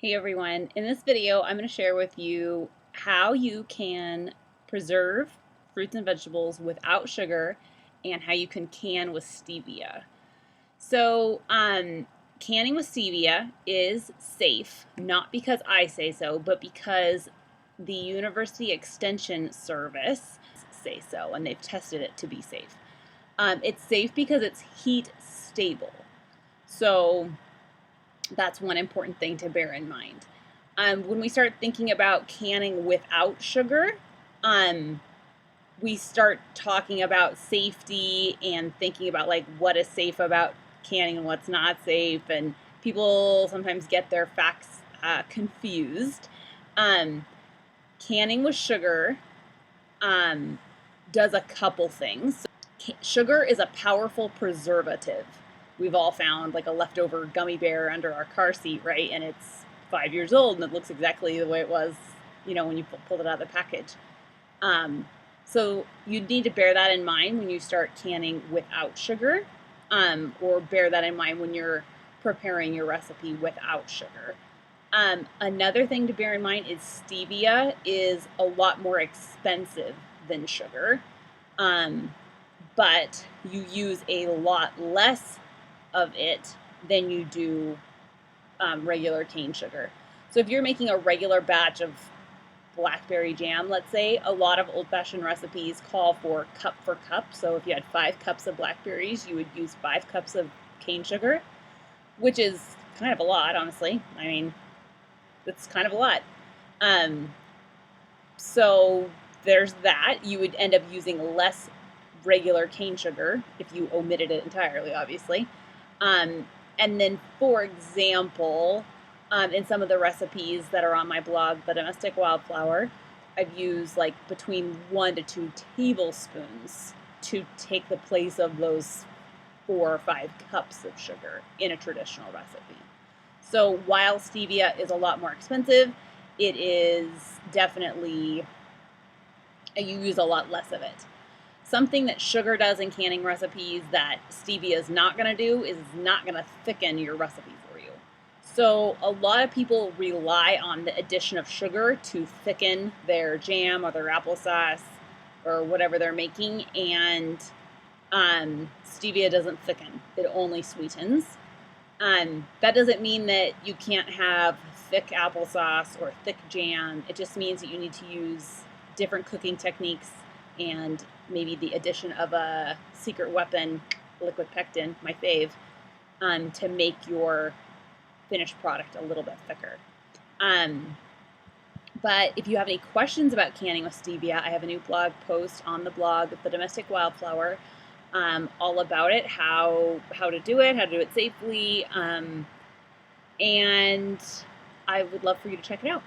Hey everyone, in this video I'm going to share with you how you can preserve fruits and vegetables without sugar and how you can can with stevia. So canning with stevia is safe, not because I say so, but because the University Extension Service say so, and they've tested it to be safe. It's safe because it's heat stable. So that's one important thing to bear in mind. When we start thinking about canning without sugar, we start talking about safety and thinking about like what is safe about canning and what's not safe, and people sometimes get their facts confused. Canning with sugar does a couple things. Sugar is a powerful preservative. We've all found like a leftover gummy bear under our car seat, right? And it's 5 years old and it looks exactly the way it was, when you pulled it out of the package. So you need to bear that in mind when you start canning without sugar, or bear that in mind when you're preparing your recipe without sugar. Another thing to bear in mind is stevia is a lot more expensive than sugar, but you use a lot less of it than you do regular cane sugar. So if you're making a regular batch of blackberry jam, let's say, a lot of old-fashioned recipes call for cup for cup. So if you had 5 cups of blackberries, you would use 5 cups of cane sugar, which is kind of a lot, honestly. I mean, it's kind of a lot. So there's that. You would end up using less regular cane sugar if you omitted it entirely, obviously. And then, for example, in some of the recipes that are on my blog, The Domestic Wildflower, I've used like between 1 to 2 tablespoons to take the place of those 4 or 5 cups of sugar in a traditional recipe. So while stevia is a lot more expensive, it is definitely, you use a lot less of it. Something that sugar does in canning recipes that stevia is not going to do is not going to thicken your recipe for you. So a lot of people rely on the addition of sugar to thicken their jam or their applesauce or whatever they're making, and stevia doesn't thicken. It only sweetens. That doesn't mean that you can't have thick applesauce or thick jam. It just means that you need to use different cooking techniques and maybe the addition of a secret weapon, liquid pectin, my fave, to make your finished product a little bit thicker. But if you have any questions about canning with stevia, I have a new blog post on the blog, The Domestic Wildflower, all about it, how to do it safely, and I would love for you to check it out.